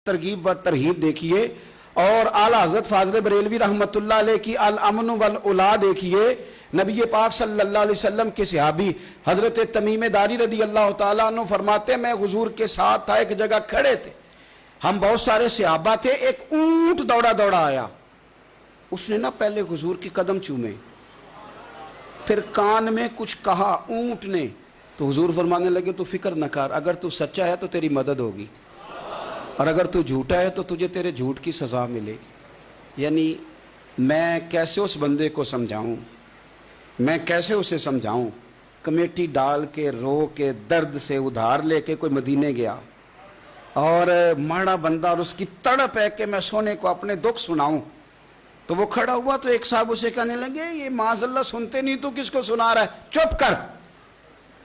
ترغیب و ترہیب دیکھیے، اور اعلیٰ حضرت فاضل بریلوی رحمۃ اللہ علیہ کی الامن والعلا دیکھیے۔ نبی پاک صلی اللہ علیہ وسلم کے صحابی حضرت تمیم داری رضی اللہ تعالیٰ عنہ فرماتے ہیں میں حضور کے ساتھ تھا، ایک جگہ کھڑے تھے، ہم بہت سارے صحابہ تھے، ایک اونٹ دوڑا دوڑا آیا، اس نے نا پہلے حضور کی قدم چومے، پھر کان میں کچھ کہا اونٹ نے، تو حضور فرمانے لگے تو فکر نہ کر، اگر تو سچا ہے تو تیری مدد ہوگی، اور اگر تو جھوٹا ہے تو تجھے تیرے جھوٹ کی سزا ملے گی۔ یعنی میں کیسے اس بندے کو سمجھاؤں، میں کیسے اسے سمجھاؤں، کمیٹی ڈال کے رو کے درد سے ادھار لے کے کوئی مدینے گیا، اور ماڑا بندہ، اور اس کی تڑپ ہے کہ میں سونے کو اپنے دکھ سناؤں، تو وہ کھڑا ہوا تو ایک صاحب اسے کہنے لگے یہ معاذ اللہ سنتے نہیں تو کس کو سنا رہا ہے، چپ کر،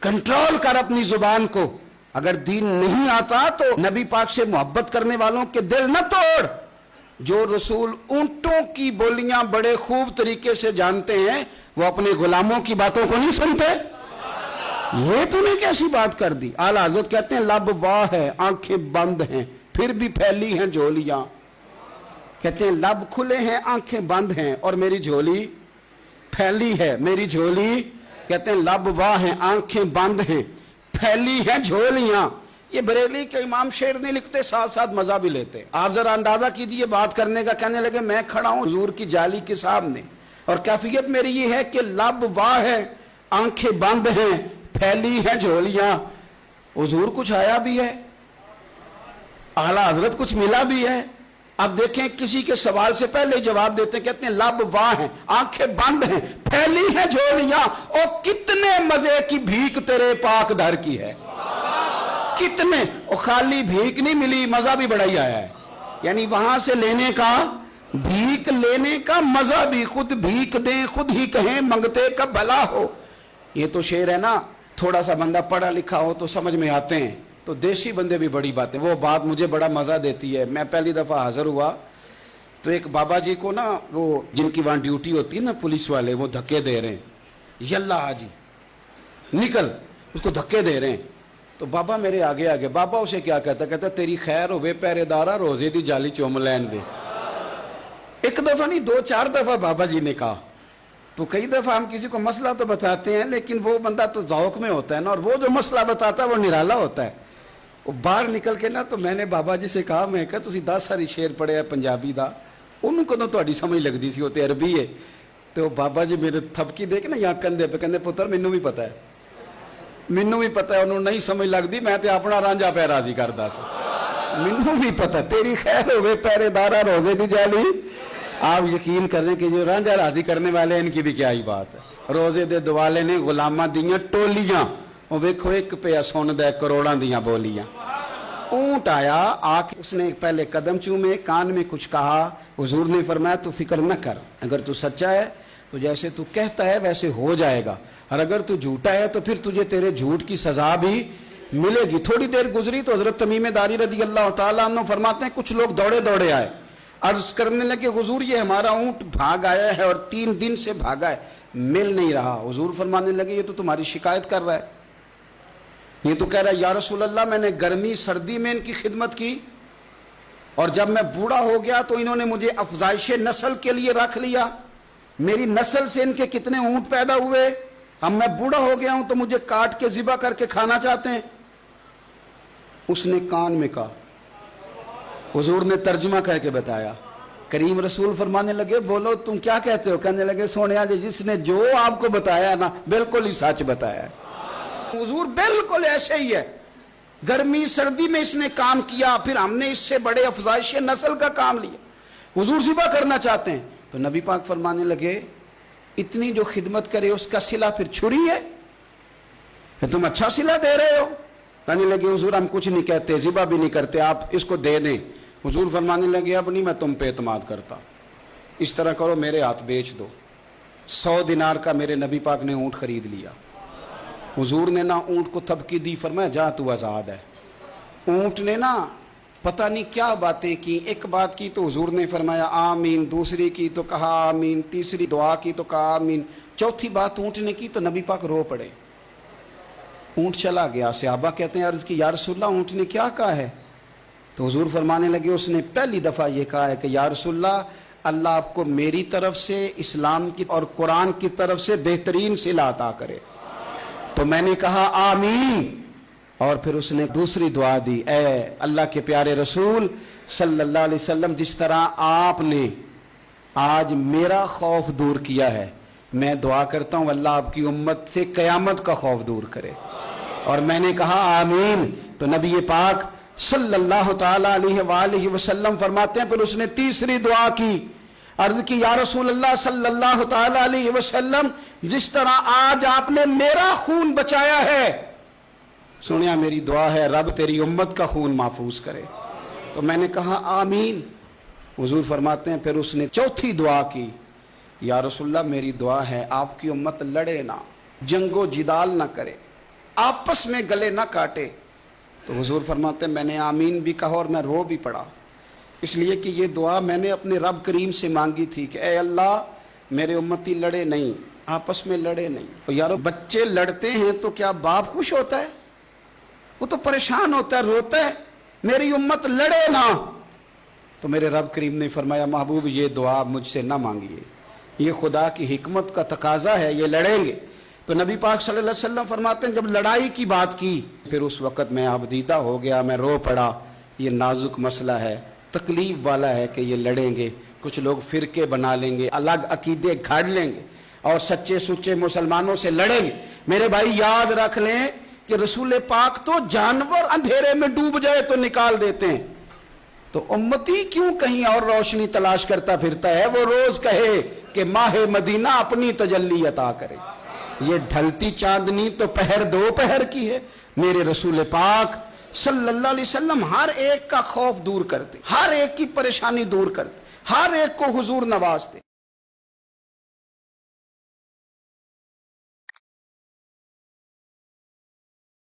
کنٹرول کر اپنی زبان کو، اگر دین نہیں آتا تو نبی پاک سے محبت کرنے والوں کے دل نہ توڑ۔ جو رسول اونٹوں کی بولیاں بڑے خوب طریقے سے جانتے ہیں وہ اپنے غلاموں کی باتوں کو نہیں سنتے، یہ تو نے کیسی بات کر دی۔ اعلیٰ حضرت کہتے ہیں لب واہ ہے آنکھیں بند ہیں پھر بھی پھیلی ہیں جھولیاں، کہتے ہیں لب کھلے ہیں آنکھیں بند ہیں اور میری جھولی پھیلی ہے، میری جھولی، کہتے ہیں لب واہ ہیں آنکھیں بند ہیں پھیلی ہیں جھولیاں۔ یہ بریلی کے امام شعر نہیں لکھتے، ساتھ ساتھ مزہ بھی لیتے۔ آپ ذرا اندازہ کیجئے بات کرنے کا، کہنے لگے میں کھڑا ہوں حضور کی جالی کے سامنے اور کیفیت میری یہ ہے کہ لب واہ ہے آنکھیں بند ہیں پھیلی ہیں جھولیاں۔ حضور کچھ آیا بھی ہے، اعلیٰ حضرت کچھ ملا بھی ہے۔ اب دیکھیں کسی کے سوال سے پہلے جواب دیتے ہیں، کہتے ہیں لب واہ ہیں آنکھیں بند ہیں پھیلی ہیں جھولیاں، اور کتنے مزے کی بھیک تیرے پاک در کی ہے، کتنے، اور خالی بھیک نہیں ملی، مزہ بھی بڑا ہی آیا ہے، یعنی وہاں سے لینے کا، بھیک لینے کا مزہ بھی، خود بھیک دیں خود ہی کہیں منگتے کا بھلا ہو۔ یہ تو شعر ہے نا، تھوڑا سا بندہ پڑھا لکھا ہو تو سمجھ میں آتے ہیں، تو دیسی بندے بھی بڑی باتیں، وہ بات مجھے بڑا مزہ دیتی ہے۔ میں پہلی دفعہ حاضر ہوا تو ایک بابا جی کو نا، وہ جن کی وہاں ڈیوٹی ہوتی ہے نا پولیس والے، وہ دھکے دے رہے ہیں، یلا حاجی نکل، اس کو دھکے دے رہے ہیں، تو بابا میرے آگے آگے، بابا اسے کیا کہتا، کہتا تیری خیر ہوئے پہرے دارا روزے دی جالی چوم لین دے۔ ایک دفعہ نہیں دو چار دفعہ بابا جی نے کہا۔ تو کئی دفعہ ہم کسی کو مسئلہ تو بتاتے ہیں لیکن وہ بندہ تو ذوق میں ہوتا ہے نا، اور وہ جو مسئلہ بتاتا ہے وہ نرالا ہوتا ہے۔ وہ باہر نکل کے نا، تو میں نے بابا جی سے کہا، میں کہا تسی 10 ساری شعر پڑھے ہیں پنجابی دا، انہوں کو تو تہاڈی سمجھ لگدی سی، وہ تے عربی ہے۔ تو بابا جی میرے تھپکی دے کے نا یہاں کندھے پہ، کہندے پتر مینوں بھی پتہ ہے، مینوں بھی پتہ ہے، انہوں نہیں سمجھ لگدی، میں تے اپنا رانجھا پہ راضی کردا سی، مینوں بھی پتہ تیری خیر ہوئے پہرے دارا روزے دی جالی۔ آپ یقین کر لیں کہ جو رانجھا راضی کرنے والے ان کی بھی کیا ہی بات ہے۔ روزے دے دوالے نے غلاماں دیاں ٹولیاں، وہ ویکھو ایک پہ سن دے کروڑاں دیاں بولیاں۔ اونٹ آیا، آ کے اس نے پہلے قدم چومے، کان میں کچھ کہا، حضور نے فرمایا تو فکر نہ کر، اگر تو سچا ہے تو جیسے تو کہتا ہے ویسے ہو جائے گا، اور اگر تو جھوٹا ہے تو پھر تجھے تیرے جھوٹ کی سزا بھی ملے گی۔ تھوڑی دیر گزری تو حضرت تمیم داری رضی اللہ تعالیٰ عنہ فرماتے ہیں کچھ لوگ دوڑے دوڑے آئے، عرض کرنے لگے حضور یہ ہمارا اونٹ بھاگ آیا ہے اور 3 دن سے بھاگا ہے، مل نہیں رہا۔ حضور فرمانے لگے یہ تو تمہاری شکایت کر رہا ہے، یہ تو کہہ رہا ہے یا رسول اللہ میں نے گرمی سردی میں ان کی خدمت کی، اور جب میں بوڑھا ہو گیا تو انہوں نے مجھے افزائش نسل کے لیے رکھ لیا، میری نسل سے ان کے کتنے اونٹ پیدا ہوئے، اب میں بوڑھا ہو گیا ہوں تو مجھے کاٹ کے ذبح کر کے کھانا چاہتے ہیں۔ اس نے کان میں کہا، حضور نے ترجمہ کہہ کے بتایا، کریم رسول فرمانے لگے بولو تم کیا کہتے ہو؟ کہنے لگے سونیا جی جس نے جو آپ کو بتایا نا بالکل ہی سچ بتایا ہے، حضور بالکل ایسے ہی ہے، گرمی سردی میں اس نے کام کیا، پھر ہم نے اس سے بڑے افزائش نسل کا کام لیا، حضور ذبح کرنا چاہتے ہیں۔ تو نبی پاک فرمانے لگے اتنی جو خدمت کرے اس کا صلہ پھر چھری ہے، پھر تم اچھا صلہ دے رہے ہو۔ کہنے لگے حضور ہم کچھ نہیں کہتے، ذبح بھی نہیں کرتے، آپ اس کو دے دیں۔ حضور فرمانے لگے اب نہیں میں تم پہ اعتماد کرتا، اس طرح کرو میرے ہاتھ بیچ دو۔ 100 دینار کا میرے نبی پاک نے اونٹ خرید لیا۔ حضور نے نا اونٹ کو تھپکی دی، فرمایا جا تو آزاد ہے۔ اونٹ نے نا پتہ نہیں کیا باتیں کی، ایک بات کی تو حضور نے فرمایا آمین، دوسری کی تو کہا آمین، تیسری دعا کی تو کہا آمین، چوتھی بات اونٹ نے کی تو نبی پاک رو پڑے۔ اونٹ چلا گیا، صحابہ کہتے ہیں عرض کی یا رسول اللہ اونٹ نے کیا کہا ہے؟ تو حضور فرمانے لگے اس نے پہلی دفعہ یہ کہا ہے کہ یا رسول اللہ، اللہ آپ کو میری طرف سے، اسلام کی اور قرآن کی طرف سے بہترین صلہ عطا کرے۔ تو میں نے کہا آمین، اور پھر اس نے دوسری دعا دی، اے اللہ کے پیارے رسول صلی اللہ علیہ وسلم، جس طرح آپ نے آج میرا خوف دور کیا ہے، میں دعا کرتا ہوں اللہ آپ کی امت سے قیامت کا خوف دور کرے۔ اور میں نے کہا آمین۔ تو نبی پاک صلی اللہ تعالی علیہ وآلہ وسلم فرماتے ہیں پھر اس نے تیسری دعا کی، عرض کی یا رسول اللہ صلی اللہ تعالی علیہ وسلم، جس طرح آج آپ نے میرا خون بچایا ہے، سنیا میری دعا ہے رب تیری امت کا خون محفوظ کرے۔ تو میں نے کہا آمین۔ حضور فرماتے ہیں پھر اس نے چوتھی دعا کی، یا رسول اللہ میری دعا ہے آپ کی امت لڑے نہ، جنگ و جدال نہ کرے، آپس میں گلے نہ کاٹے۔ تو حضور فرماتے ہیں میں نے آمین بھی کہا اور میں رو بھی پڑا، اس لیے کہ یہ دعا میں نے اپنے رب کریم سے مانگی تھی کہ اے اللہ میرے امتی لڑے نہیں، آپس میں لڑے نہیں۔ تو یارو بچے لڑتے ہیں تو کیا باپ خوش ہوتا ہے؟ وہ تو پریشان ہوتا ہے، روتا ہے، میری امت لڑے نہ۔ تو میرے رب کریم نے فرمایا محبوب یہ دعا مجھ سے نہ مانگیے، یہ خدا کی حکمت کا تقاضا ہے، یہ لڑیں گے۔ تو نبی پاک صلی اللہ علیہ وسلم فرماتے ہیں جب لڑائی کی بات کی پھر اس وقت میں آبدیدہ ہو گیا، میں رو پڑا۔ یہ نازک مسئلہ ہے، تکلیف والا ہے کہ یہ لڑیں گے، کچھ لوگ فرقے بنا لیں گے، الگ عقیدے گھاڑ لیں گے اور سچے سچے مسلمانوں سے لڑیں گے۔ میرے بھائی یاد رکھ لیں کہ رسول پاک تو جانور اندھیرے میں ڈوب جائے تو نکال دیتے ہیں، تو امتی کیوں کہیں اور روشنی تلاش کرتا پھرتا ہے؟ وہ روز کہے کہ ماہ مدینہ اپنی تجلی عطا کرے۔ یہ ڈھلتی چاندنی تو پہر دو پہر کی ہے۔ میرے رسول پاک صلی اللہ علیہ وسلم ہر ایک کا خوف دور کرتے، ہر ایک کی پریشانی دور کرتے، ہر ایک کو حضور نوازتے۔